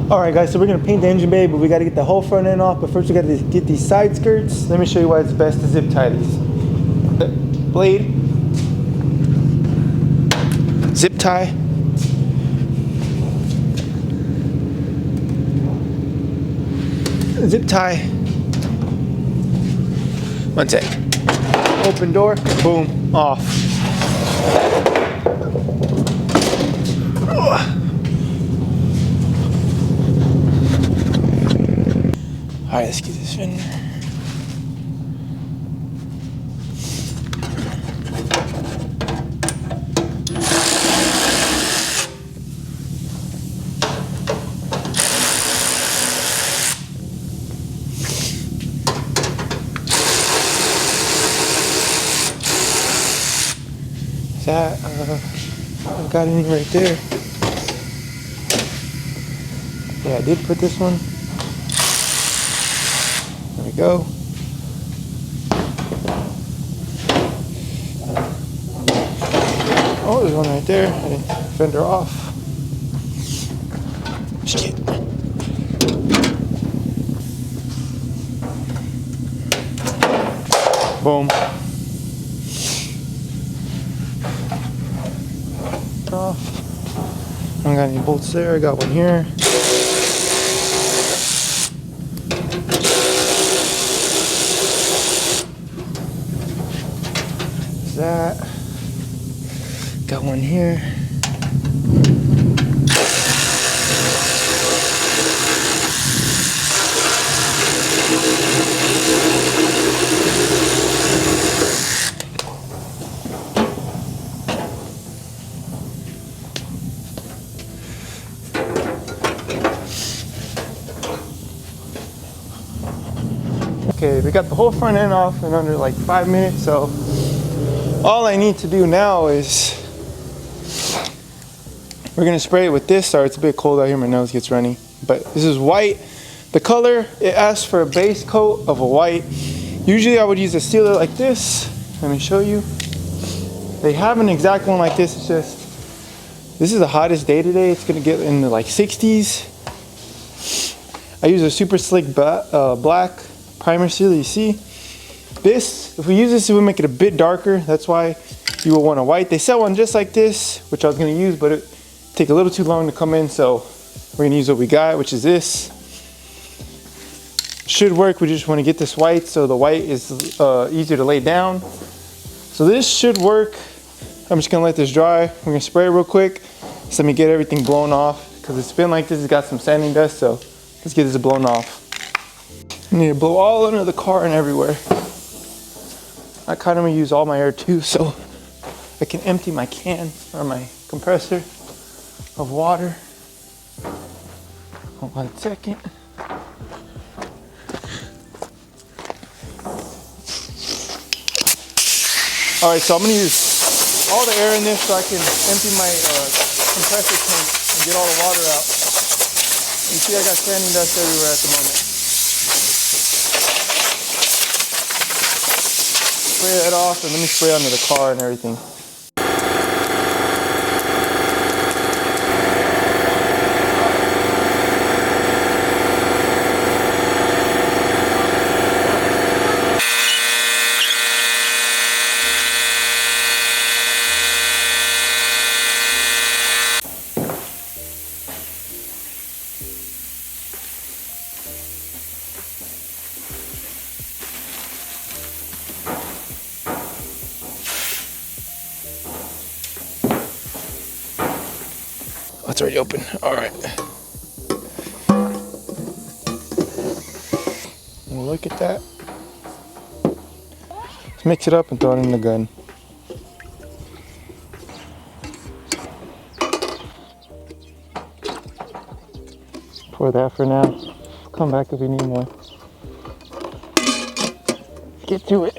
Alright guys, so we're going to paint the engine bay, but we got to get the whole front end off. But first we got to get these side skirts. Let me show you why it's best to zip tie these. Blade. Zip tie. Zip tie. One sec. Open door. Boom. Off. Alright, let's get this fender. That I've got any right there. Yeah, I did put this one. There we go. Oh, there's one right there. I didn't fender off. Shit. Boom. Off. I don't got any bolts there. I got one here. That. Got one here. Okay, we got the whole front end off in under like 5 minutes, so all I need to do now is we're gonna spray it with this. Sorry, it's a bit cold out here, my nose gets runny. But this is white. The color, it asks for a base coat of a white. Usually I would use a sealer like this. Let me show you. They have an exact one like this, it's just, this is the hottest day today. It's gonna get in the like 60s. I use a super slick black primer sealer, you see? This, if we use this, it would make it a bit darker. That's why you will want a white. They sell one just like this, which I was gonna use, but it take a little too long to come in, so we're gonna use what we got, which is this. Should work. We just wanna get this white, so the white is easier to lay down. So this should work. I'm just gonna let this dry. We're gonna spray it real quick. So let me get everything blown off, because it's been like this, it's got some sanding dust, so let's get this blown off. I need to blow all under the car and everywhere. I kind of gonna use all my air too, so I can empty my can or my compressor of water. Hold on a second. All right, so I'm gonna use all the air in this so I can empty my compressor tank and get all the water out. You see I got sanding dust everywhere at the moment. Spray that off and let me spray under the car and everything. Oh, it's already open. All right. And look at that. Let's mix it up and throw it in the gun. Pour that for now. Come back if we need more. Get to it.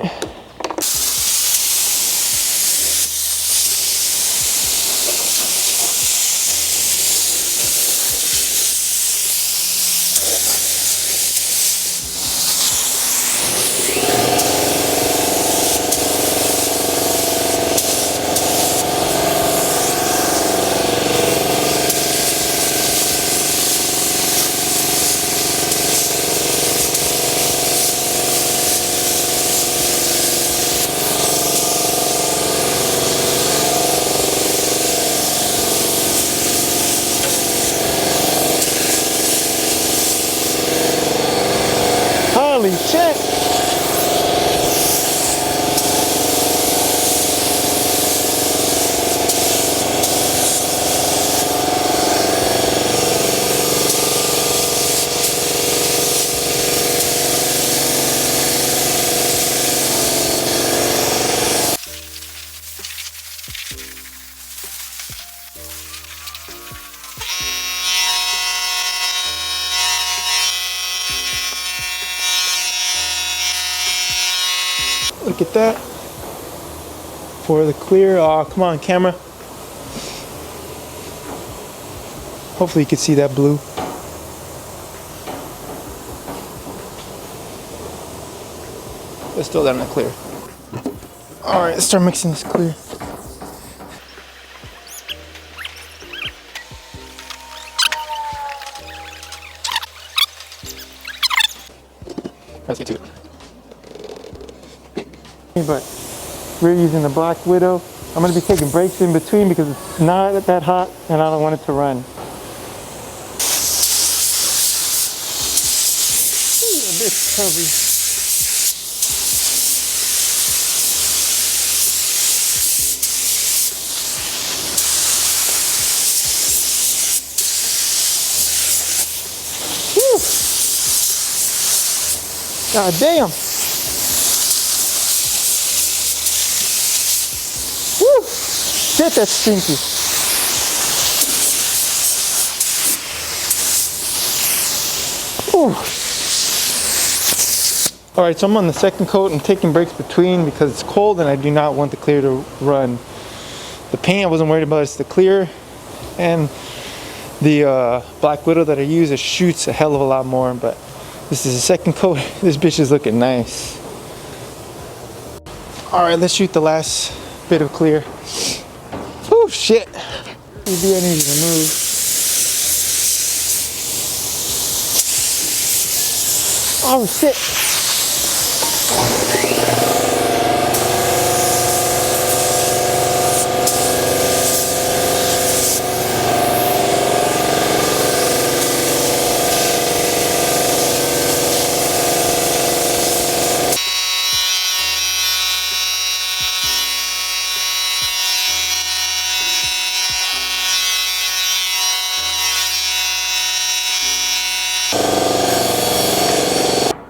check. Look at that. For the clear, come on camera. Hopefully you can see that blue. Let's throw that in the clear. All right, let's start mixing this clear. Let's get to it. But we're using the Black Widow. I'm going to be taking breaks in between because it's not that hot and I don't want it to run. Ooh, a bit heavy. God damn. Woo. Shit, that's stinky. Ooh. All right, so I'm on the second coat and taking breaks between because it's cold and I do not want the clear to run. The paint I wasn't worried about, it's the clear and the Black Widow that I use. It shoots a hell of a lot more, but this is the second coat. This bitch is looking nice. All right, let's shoot the last bit of clear. Oh shit. Maybe I need to move. Oh shit.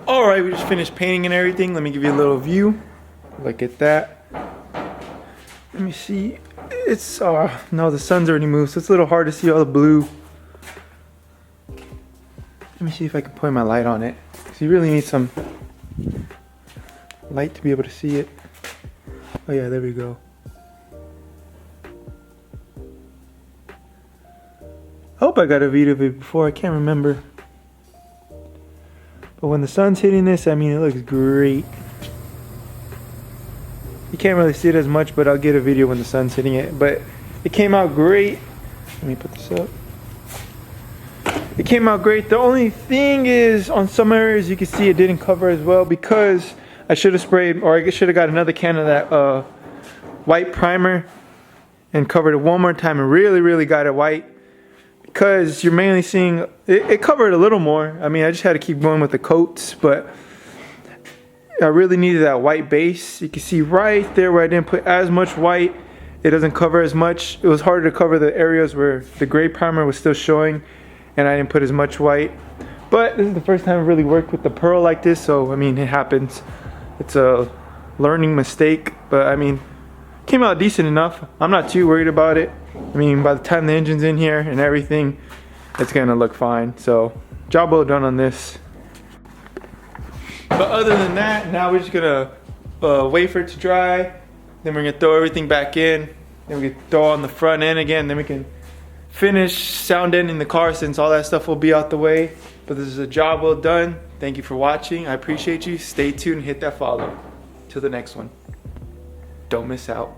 Alright, we just finished painting and everything. Let me give you a little view. Look at that. Let me see. It's, no, the sun's already moved, so it's a little hard to see all the blue. Let me see if I can point my light on it. So you really need some light to be able to see it. Oh yeah, there we go. I hope I got a video of it before, I can't remember. But when the sun's hitting this, I mean, it looks great. You can't really see it as much, but I'll get a video when the sun's hitting it. But it came out great. Let me put this up. It came out great. The only thing is, on some areas you can see it didn't cover as well because I should have sprayed, or I should have got another can of that white primer and covered it one more time and really got it white. Because you're mainly seeing, it covered a little more. I mean, I just had to keep going with the coats, but I really needed that white base. You can see right there where I didn't put as much white, it doesn't cover as much. It was harder to cover the areas where the gray primer was still showing and I didn't put as much white. But this is the first time I really worked with the pearl like this, so I mean, it happens. It's a learning mistake, but I mean, came out decent enough. I'm not too worried about it. I mean, by the time the engine's in here and everything, it's gonna look fine. So, job well done on this. But other than that, now we're just gonna wait for it to dry. Then we're gonna throw everything back in. Then we can throw on the front end again. Then we can finish sound ending the car since all that stuff will be out the way. But this is a job well done. Thank you for watching. I appreciate you. Stay tuned. Hit that follow. Till the next one. Don't miss out.